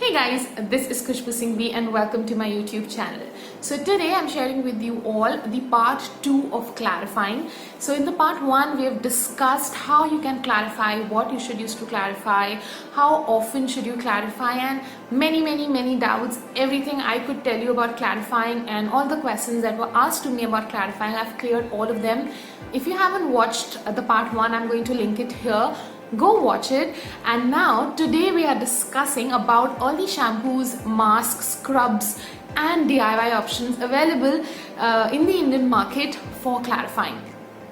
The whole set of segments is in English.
Hey guys, this is Khushbu Singhvi and welcome to my YouTube channel. So today I'm sharing with you all the part 2 of clarifying. So in the part 1 we have discussed how you can clarify, what you should use to clarify, how often should you clarify, and many doubts, everything I could tell you about clarifying and all the questions that were asked to me about clarifying. I've cleared all of them. If you haven't watched the part 1, I'm going to link it here. Go watch it. And now today we are discussing about all the shampoos, masks, scrubs and DIY options available in the Indian market for clarifying.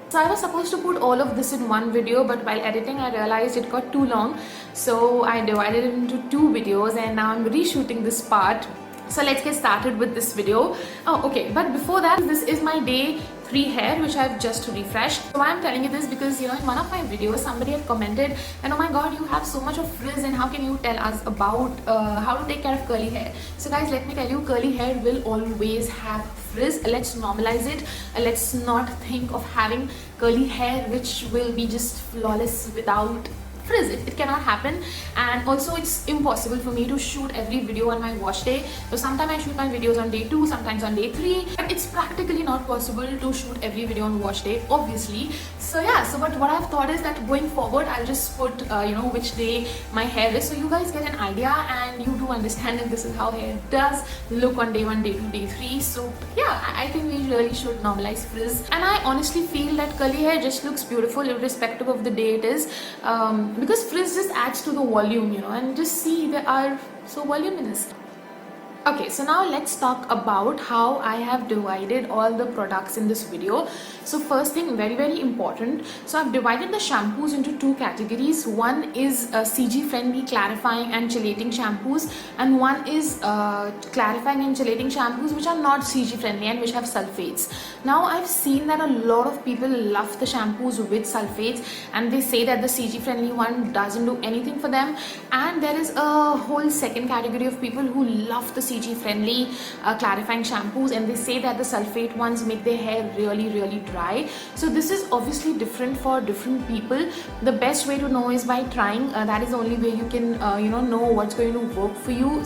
So I was supposed to put all of this in one video, but while editing I realized it got too long, so I divided it into 2 videos and now I'm reshooting this part. So let's get started with this video. Okay, but before that, this is my day 3 hair which I've just refreshed. So why I'm telling you this, because in one of my videos somebody had commented and oh my god, you have so much of frizz and how can you tell us about how to take care of curly hair. So guys, let me tell you, curly hair will always have frizz. Let's normalize it. Let's not think of having curly hair which will be just flawless without frizz. It cannot happen, and also it's impossible for me to shoot every video on my wash day. So sometimes I shoot my videos on day 2, sometimes on day 3, but it's practically not possible to shoot every video on wash day, obviously. So yeah, but what I've thought is that going forward I'll just put which day my hair is, so you guys get an idea and you do understand that this is how hair does look on day 1, day 2, day 3. So yeah, I think we really should normalize frizz, and I honestly feel that curly hair just looks beautiful irrespective of the day it is, because frizz just adds to the volume, and just see they are so voluminous. Okay, so now let's talk about how I have divided all the products in this video. So first thing, very important, so I've divided the shampoos into 2 categories. One is CG friendly clarifying and chelating shampoos, and one is clarifying and chelating shampoos which are not CG friendly and which have sulfates. Now I've seen that a lot of people love the shampoos with sulfates and they say that the CG friendly one doesn't do anything for them, and there is a whole second category of people who love the CG friendly clarifying shampoos and they say that the sulfate ones make their hair really dry. So this is obviously different for different people. The best way to know is by trying. That is the only way you can know what's going to work for you.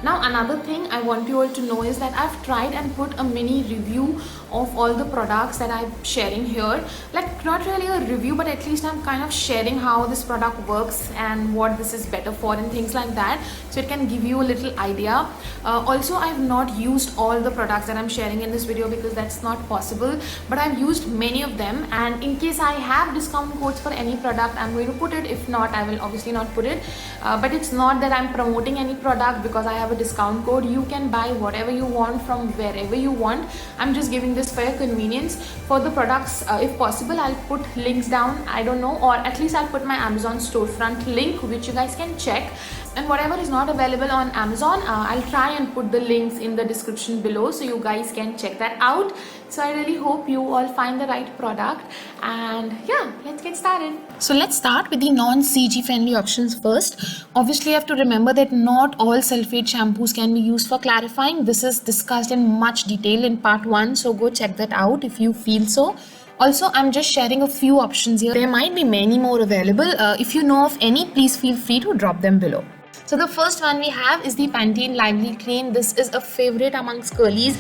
Now another thing I want you all to know is that I've tried and put a mini review of all the products that I'm sharing here. Like, not really a review, but at least I'm kind of sharing how this product works and what this is better for and things like that, so it can give you a little idea. Also, I've not used all the products that I'm sharing in this video because that's not possible, but I've used many of them, and in case I have discount codes for any product I'm going to put it. If not, I will obviously not put it, but it's not that I'm promoting any product because I have a discount code. You can buy whatever you want from wherever you want. I'm just giving this for your convenience. For the products, if possible, I'll put links down, I don't know, or at least I'll put my Amazon storefront link which you guys can check, and whatever is not available on Amazon, I'll try and put the links in the description below so you guys can check that out. So I really hope you all find the right product, and yeah, let's get started. So let's start with the non-CG friendly options first. Obviously you have to remember that not all sulfate shampoos can be used for clarifying. This is discussed in much detail in part 1, so go check that out if you feel so. Also, I'm just sharing a few options here. There might be many more available. If you know of any, please feel free to drop them below. So the first one we have is the Pantene Lively Clean. This is a favorite amongst curlies.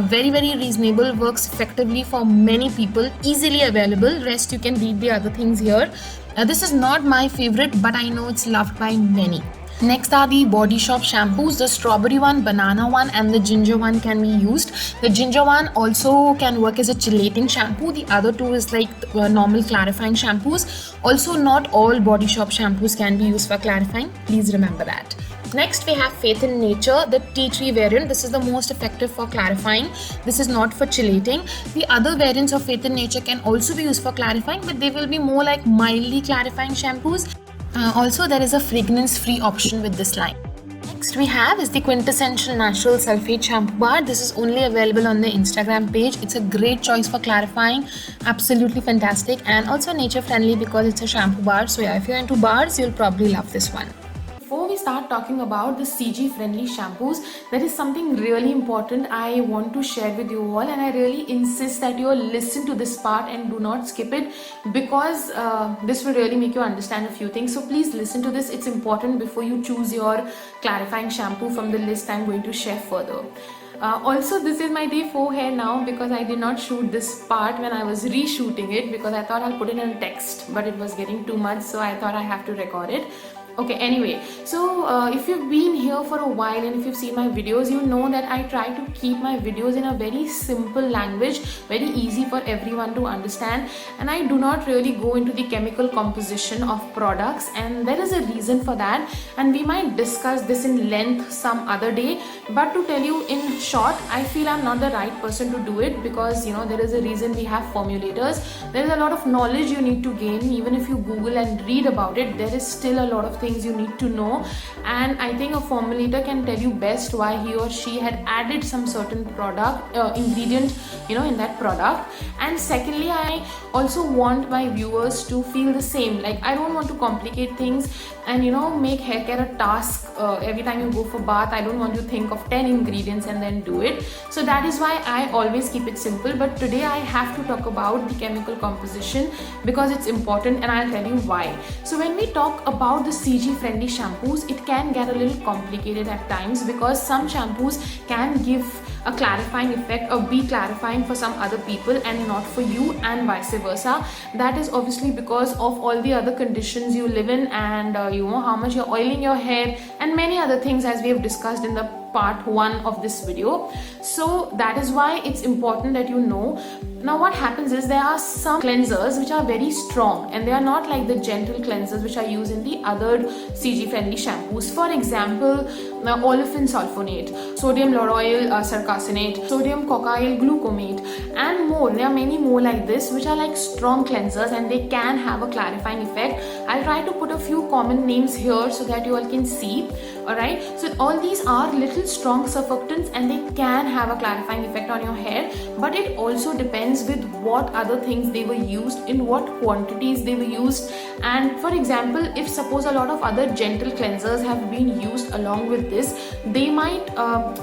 Very reasonable, works effectively for many people, easily available. Rest you can read the other things here. This is not my favorite, but I know it's loved by many. Next are the Body Shop shampoos. The strawberry one, banana one and the ginger one can be used. The ginger one also can work as a chelating shampoo. The other 2 is like normal clarifying shampoos. Also, not all Body Shop shampoos can be used for clarifying. Please remember that. Next we have Faith in Nature, the tea tree variant. This is the most effective for clarifying. This is not for chelating. The other variants of Faith in Nature can also be used for clarifying, but they will be more like mildly clarifying shampoos. Also, there is a fragrance-free option with this line. Next we have is the Quintessential Natural Sulfate Shampoo Bar. This is only available on the Instagram page. It's a great choice for clarifying, absolutely fantastic, and also nature friendly because it's a shampoo bar. So yeah, if you're into bars, you'll probably love this one. before we start talking about the CG friendly shampoos, there is something really important I want to share with you all, and I really insist that you all listen to this part and do not skip it, because this will really make you understand a few things. So please listen to this. It's important before you choose your clarifying shampoo from the list I'm going to share further. Also, this is my day 4 hair now, because I did not shoot this part when I was reshooting it, because I thought I'll put it in text, but it was getting too much, so I thought I have to record it. Okay, anyway, so if you've been here for a while and if you've seen my videos, you know that I try to keep my videos in a very simple language, very easy for everyone to understand, and I do not really go into the chemical composition of products, and there is a reason for that, and we might discuss this in length some other day. But to tell you in short, I feel I'm not the right person to do it, because there is a reason we have formulators. There is a lot of knowledge you need to gain. Even if you Google and read about it, there is still a lot of things you need to know, and I think a formulator can tell you best why he or she had added some certain product ingredient in that product. And secondly, I also want my viewers to feel the same. Like, I don't want to complicate things and make hair care a task. Every time you go for bath, I don't want you to think of 10 ingredients and then do it. So that is why I always keep it simple. But today I have to talk about the chemical composition, because it's important, and I'll tell you why. So when we talk about the CG friendly shampoos, it can get a little complicated at times, because some shampoos can give a clarifying effect or be clarifying for some other people and not for you, and vice versa. That is obviously because of all the other conditions you live in, and how much you're oiling your hair, and many other things, as we have discussed in the part 1 of this video. So that is why it's important that you know. Now what happens is, there are some cleansers which are very strong, and they are not like the gentle cleansers which are used in the other CG friendly shampoos. For example, olefin sulfonate, sodium lauryl sarcasinate, sodium cocaine glucomate, and more. There are many more like this which are like strong cleansers, and they can have a clarifying effect. I'll try to put a few common names here so that you all can see. Alright, so all these are little strong surfactants, and they can have a clarifying effect on your hair, but it also depends with what other things they were used, in what quantities they were used. And for example, if suppose a lot of other gentle cleansers have been used along with this, they might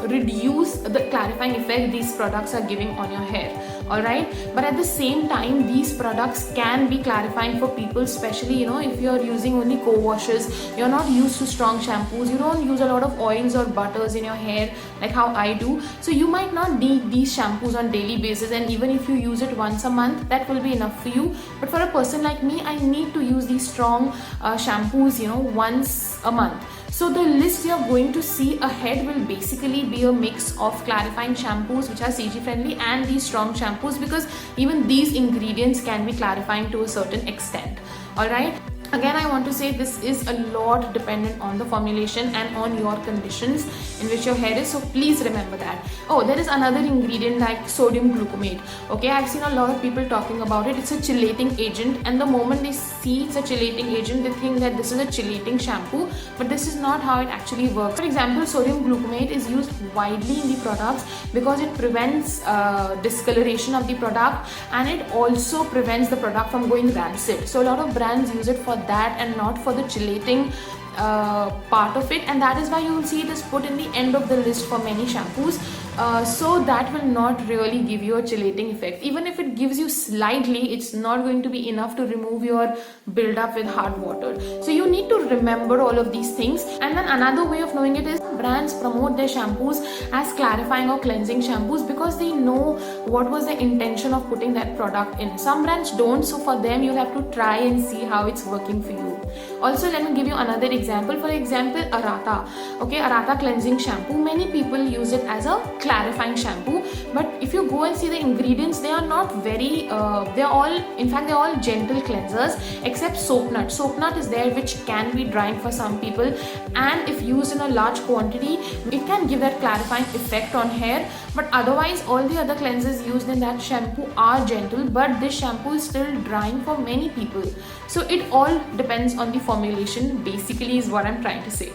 reduce the clarifying effect these products are giving on your hair. Alright, but at the same time, these products can be clarifying for people, especially if you're using only co-washes, you're not used to strong shampoos, you don't use a lot of oils or butters in your hair like how I do. So you might not need these shampoos on daily basis, and even if you use it once a month, that will be enough for you. But for a person like me, I need to use these strong shampoos once a month. So the list you're going to see ahead will basically be a mix of clarifying shampoos which are CG friendly and these strong shampoos, because even these ingredients can be clarifying to a certain extent. Alright. Again, I want to say this is a lot dependent on the formulation and on your conditions in which your hair is, so please remember that. Oh, there is another ingredient like sodium glucomate. Okay, I've seen a lot of people talking about it. It's a chelating agent, and the moment they see it's a chelating agent, they think that this is a chelating shampoo, but this is not how it actually works. For example, sodium glucomate is used widely in the products because it prevents discoloration of the product, and it also prevents the product from going rancid. So a lot of brands use it for that and not for the chelating part of it, and that is why you will see it is put in the end of the list for many shampoos. So that will not really give you a chelating effect. Even if it gives you slightly, it's not going to be enough to remove your build-up with hard water. So you need to remember all of these things. And then another way of knowing it is, brands promote their shampoos as clarifying or cleansing shampoos because they know what was the intention of putting that product in. Some brands don't, so for them you'll have to try and see how it's working for you. Also, let me give you another example. For example, Arata. Okay, Arata cleansing shampoo. Many people use it as a clarifying shampoo, but if you go and see the ingredients, they are not very they're all gentle cleansers except soap nut. Soap nut is there, which can be drying for some people, and if used in a large quantity, it can give that clarifying effect on hair. But otherwise, all the other cleansers used in that shampoo are gentle, but this shampoo is still drying for many people. So it all depends on the formulation, basically, is what I'm trying to say.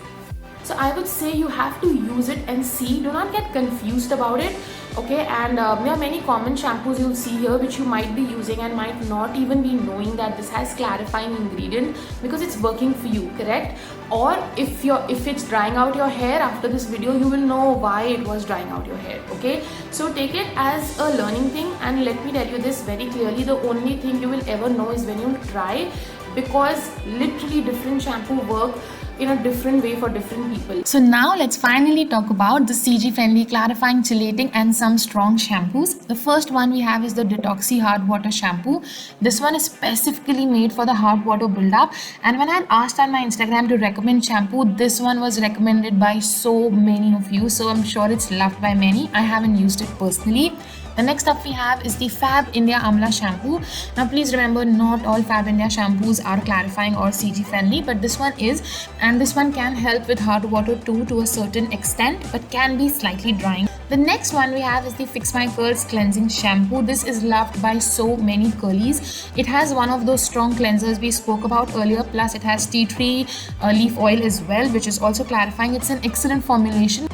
So I would say you have to use it and see. Do not get confused about it. Okay, and there are many common shampoos you'll see here which you might be using and might not even be knowing that this has clarifying ingredient because it's working for you, correct? Or if it's drying out your hair, after this video you will know why it was drying out your hair. Okay, so take it as a learning thing, and let me tell you this very clearly, the only thing you will ever know is when you try, because literally different shampoo work in a different way for different people. So now let's finally talk about the CG friendly clarifying, chelating and some strong shampoos. The first one we have is the Detoxy Hard Water Shampoo. This one is specifically made for the hard water buildup, and when I had asked on my Instagram to recommend shampoo, this one was recommended by so many of you, so I'm sure it's loved by many. I haven't used it personally. The next up we have is the Fab India Amla Shampoo. Now please remember, not all Fab India shampoos are clarifying or CG friendly, but this one is, and this one can help with hard water too to a certain extent, but can be slightly drying. The next one we have is the Fix My Curls Cleansing Shampoo. This is loved by so many curlies. It has one of those strong cleansers we spoke about earlier, plus it has tea tree leaf oil as well, which is also clarifying. It's an excellent formulation.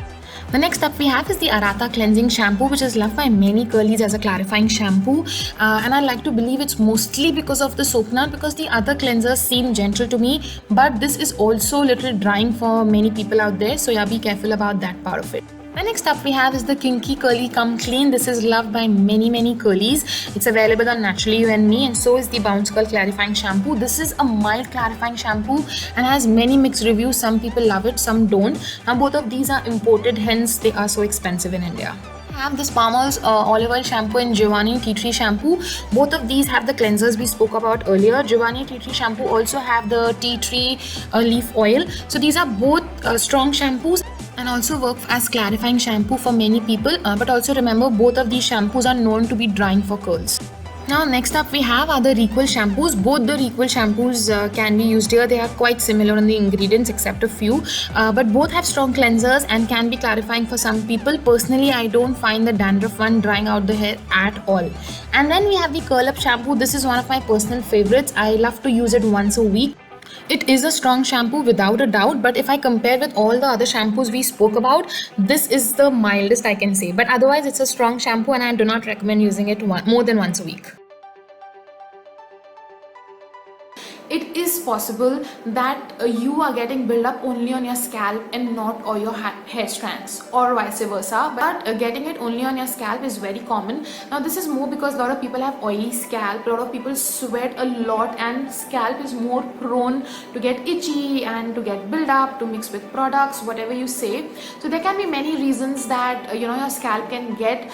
The next up we have is the Aratha Cleansing Shampoo, which is loved by many curlies as a clarifying shampoo, and I like to believe it's mostly because of the soap nut, because the other cleansers seem gentle to me, but this is also a little drying for many people out there, so yeah, be careful about that part of it. The next up we have is the Kinky Curly Come Clean. This is loved by many curlies. It's available on Naturally You and Me, and so is the Bounce Curl Clarifying Shampoo. This is a mild clarifying shampoo and has many mixed reviews. Some people love it, some don't. Now both of these are imported, hence they are so expensive in India. I have this Palmer's olive oil shampoo and Giovanni Tea Tree shampoo. Both of these have the cleansers we spoke about earlier. Giovanni Tea Tree shampoo also have the tea tree leaf oil. So these are both strong shampoos and also work as clarifying shampoo for many people, but also remember, both of these shampoos are known to be drying for curls. Now next up we have are the Requel shampoos. Both the Requel shampoos can be used here. They are quite similar in the ingredients except a few, but both have strong cleansers and can be clarifying for some people. Personally, I don't find the dandruff one drying out the hair at all. And then we have the Curl Up shampoo. This is one of my personal favorites. I love to use it once a week. It is a strong shampoo without a doubt, but if I compare with all the other shampoos we spoke about, this is the mildest I can say. But otherwise it's a strong shampoo and I do not recommend using it more than once a week. It is possible that you are getting build-up only on your scalp and not on your hair strands, or vice versa, but getting it only on your scalp is very common. Now this is more because a lot of people have oily scalp, a lot of people sweat a lot, and scalp is more prone to get itchy and to get build-up, to mix with products, whatever you say. So there can be many reasons that your scalp can get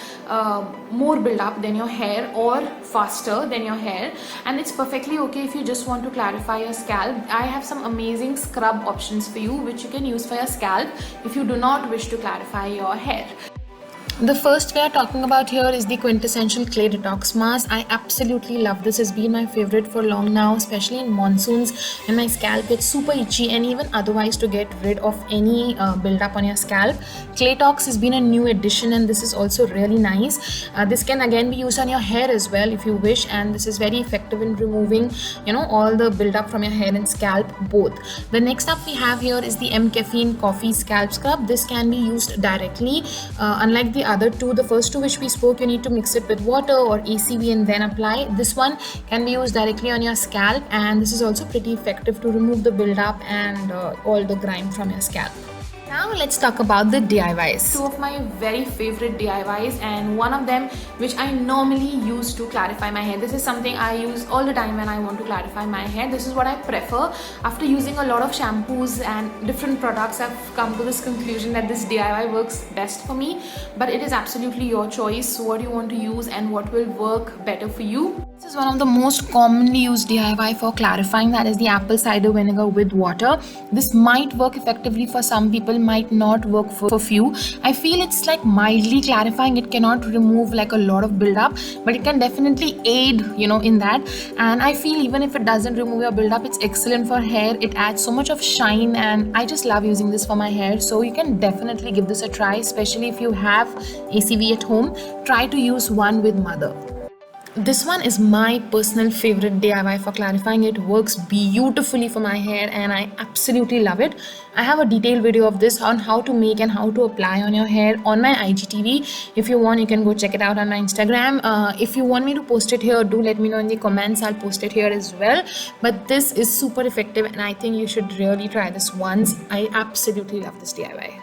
more build-up than your hair or faster than your hair, and it's perfectly okay if you just want to clarify your scalp. I have some amazing scrub options for you which you can use for your scalp if you do not wish to clarify your hair. The first we are talking about here is the Quintessential Clay Detox Mask. I absolutely love this. It's been my favorite for long now, especially in monsoons when my scalp gets super itchy, and even otherwise to get rid of any build-up on your scalp. Claytox has been a new addition, and this is also really nice. This can again be used on your hair as well if you wish, and this is very effective in removing all the build-up from your hair and scalp both. The next up we have here is the M Caffeine Coffee Scalp Scrub. This can be used directly. Unlike the other two, the first two which we spoke, you need to mix it with water or ACV and then apply. This one can be used directly on your scalp, and this is also pretty effective to remove the build-up and all the grime from your scalp. Now let's talk about the DIYs. Two of my very favorite DIYs, and one of them which I normally use to clarify my hair. This is something I use all the time when I want to clarify my hair. This is what I prefer. After using a lot of shampoos and different products, I've come to this conclusion that this DIY works best for me, but it is absolutely your choice what you want to use and what will work better for you. This is one of the most commonly used DIY for clarifying, that is the apple cider vinegar with water. This might work effectively for some people, might not work for few. I feel it's like mildly clarifying. It cannot remove like a lot of build-up, but it can definitely aid in that. And I feel even if it doesn't remove your build-up, it's excellent for hair. It adds so much of shine, and I just love using this for my hair. So you can definitely give this a try, especially if you have ACV at home. Try to use one with Mother. This one is my personal favorite DIY for clarifying. It works beautifully for my hair and I absolutely love it. I have a detailed video of this on how to make and how to apply on your hair on my IGTV. If you want, you can go check it out on my Instagram. If you want me to post it here, do let me know in the comments. I'll post it here as well. But this is super effective and I think you should really try this once. I absolutely love this DIY.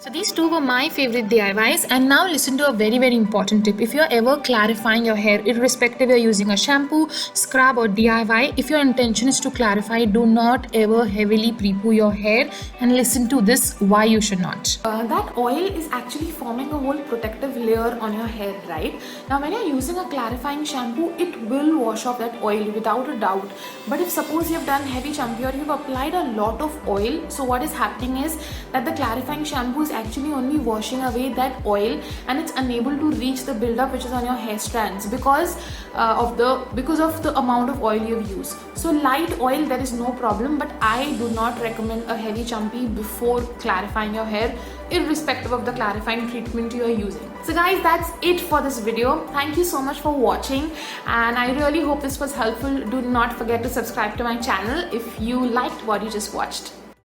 So these two were my favorite DIYs, and now listen to a very important tip. If you're ever clarifying your hair, irrespective you're using a shampoo, scrub or DIY, if your intention is to clarify, do not ever heavily pre-poo your hair, and listen to this why you should not. That oil is actually forming a whole protective layer on your hair, right? Now when you're using a clarifying shampoo, it will wash off that oil without a doubt. But if suppose you've done heavy shampoo or you've applied a lot of oil, so what is happening is that the clarifying shampoo is actually only washing away that oil and it's unable to reach the buildup which is on your hair strands because of the amount of oil you've used. So light oil, there is no problem, but I do not recommend a heavy shampoo before clarifying your hair, irrespective of the clarifying treatment you are using. So guys, that's it for this video. Thank you so much for watching and I really hope this was helpful. Do not forget to subscribe to my channel if you liked what you just watched.